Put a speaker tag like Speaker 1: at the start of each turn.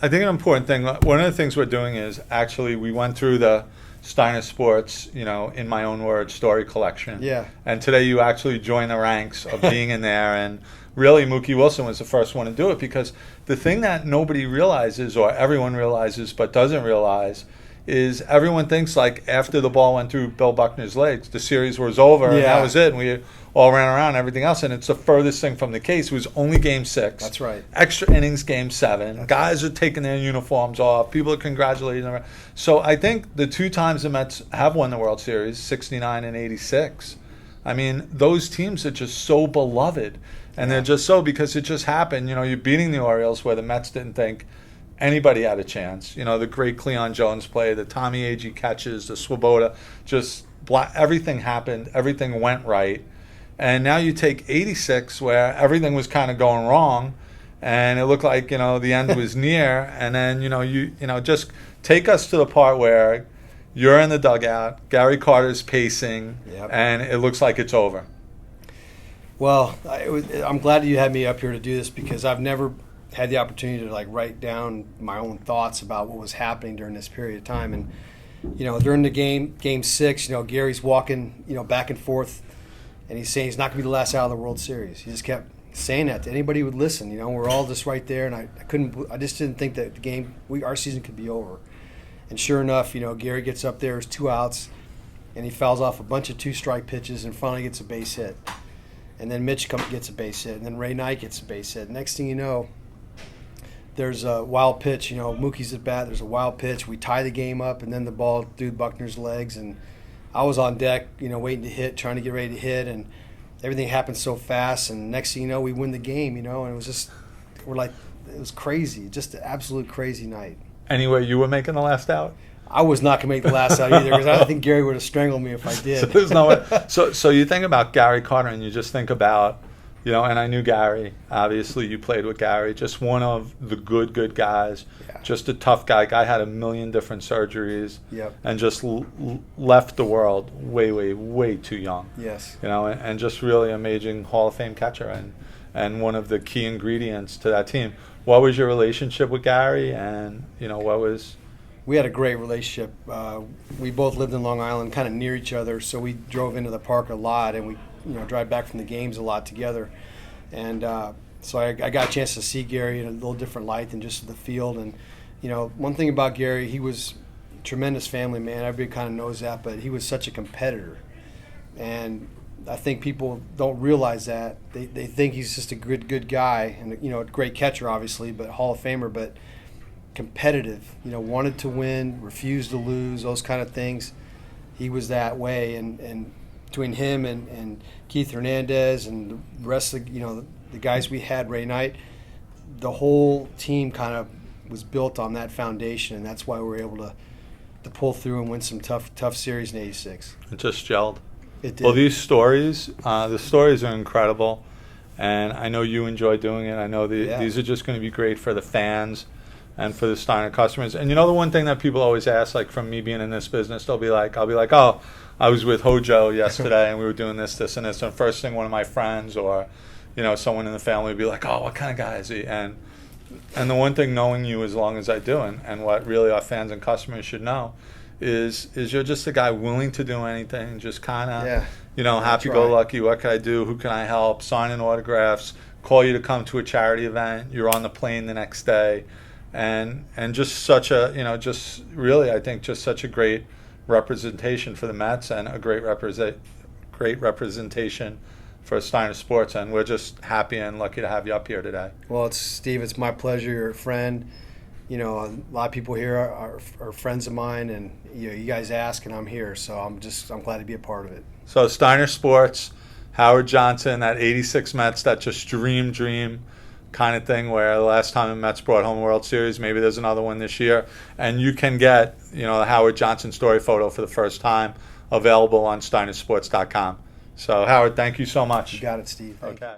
Speaker 1: I think an important thing, one of the things we're doing is actually we went through the Steiner Sports, in my own words, story collection.
Speaker 2: Yeah.
Speaker 1: And today you actually join the ranks of being in there. And really, Mookie Wilson was the first one to do it, because the thing that nobody realizes, or everyone realizes but doesn't realize, is everyone thinks like after the ball went through Bill Buckner's legs, the series was over and that was it. And we all ran around and everything else. And it's the furthest thing from the case. It was only Game 6.
Speaker 2: That's right.
Speaker 1: Extra innings, Game 7. Guys are taking their uniforms off. People are congratulating them. So I think the two times the Mets have won the World Series, 69 and 86, I mean, those teams are just so beloved. And they're just so, because it just happened. You're beating the Orioles where the Mets didn't think anybody had a chance. The great Cleon Jones play, the Tommy Agee catches, the Swoboda, everything happened. Everything went right. And now you take 86 where everything was kind of going wrong and it looked like, the end was near. And then, just take us to the part where you're in the dugout, Gary Carter's pacing, and it looks like it's over.
Speaker 2: Well, I'm glad you had me up here to do this, because I've never had the opportunity to write down my own thoughts about what was happening during this period of time. And during the game 6, Gary's walking back and forth, and he's saying he's not going to be the last out of the World Series. He just kept saying that to anybody who would listen. We're all just right there, and I just didn't think that our season could be over. And sure enough, Gary gets up there, there's 2 outs, and he fouls off a bunch of 2-strike pitches and finally gets a base hit. And then Mitch gets a base hit, and then Ray Knight gets a base hit. Next thing you know, there's a wild pitch. Mookie's at bat. There's a wild pitch. We tie the game up, and then the ball through Buckner's legs. And I was on deck, waiting to hit, trying to get ready to hit, and everything happened so fast. And next thing you know, we win the game. And it was just, it was crazy, just an absolute crazy night.
Speaker 1: Anyway, you were making the last out?
Speaker 2: I was not going to make the last out either, because I think Gary would have strangled me if I did.
Speaker 1: So there's no way. So you think about Gary Carter, and you just think about, and I knew Gary. Obviously, you played with Gary. Just one of the good guys.
Speaker 2: Yeah.
Speaker 1: Just a tough guy. Guy had a million different surgeries.
Speaker 2: Yep.
Speaker 1: And just left the world way too young.
Speaker 2: Yes.
Speaker 1: And just really amazing Hall of Fame catcher, and one of the key ingredients to that team. What was your relationship with Gary? And what was?
Speaker 2: We had a great relationship. We both lived in Long Island, kind of near each other, so we drove into the park a lot, and we drive back from the games a lot together. And so I got a chance to see Gary in a little different light than just the field. And one thing about Gary, he was a tremendous family man. Everybody kind of knows that, but he was such a competitor. And I think people don't realize that. They think he's just a good guy, and a great catcher, obviously, but Hall of Famer, but competitive, wanted to win, refused to lose, those kind of things. He was that way, and between him and Keith Hernandez and the rest of the guys we had, Ray Knight, the whole team kind of was built on that foundation, and that's why we were able to pull through and win some tough series in '86.
Speaker 1: It just gelled.
Speaker 2: It did.
Speaker 1: Well, these stories, the stories are incredible, and I know you enjoy doing it. I know these are just going to be great for the fans and for the Steiner customers. And the one thing that people always ask, like from me being in this business, I'll be like, oh, I was with Hojo yesterday and we were doing this, and this. And first thing, one of my friends or, someone in the family would be like, oh, what kind of guy is he? And the one thing, knowing you as long as I do, and what really our fans and customers should know, is you're just a guy willing to do anything, just kind of, happy-go-lucky, what can I do, who can I help, signing autographs, call you to come to a charity event, you're on the plane the next day. And just such a, just really, I think, just such a great representation for the Mets, and a great representation for Steiner Sports. And we're just happy and lucky to have you up here today.
Speaker 2: Well, Steve, it's my pleasure. You're a friend. A lot of people here are friends of mine, and you guys ask, and I'm here. So I'm glad to be a part of it.
Speaker 1: So Steiner Sports, Howard Johnson, that '86 Mets, that just dream kind of thing, where the last time the Mets brought home a World Series, maybe there's another one this year, and you can get the Howard Johnson story photo for the first time, available on steinersports.com. So Howard, thank you so much.
Speaker 2: You got it, Steve.
Speaker 1: Okay.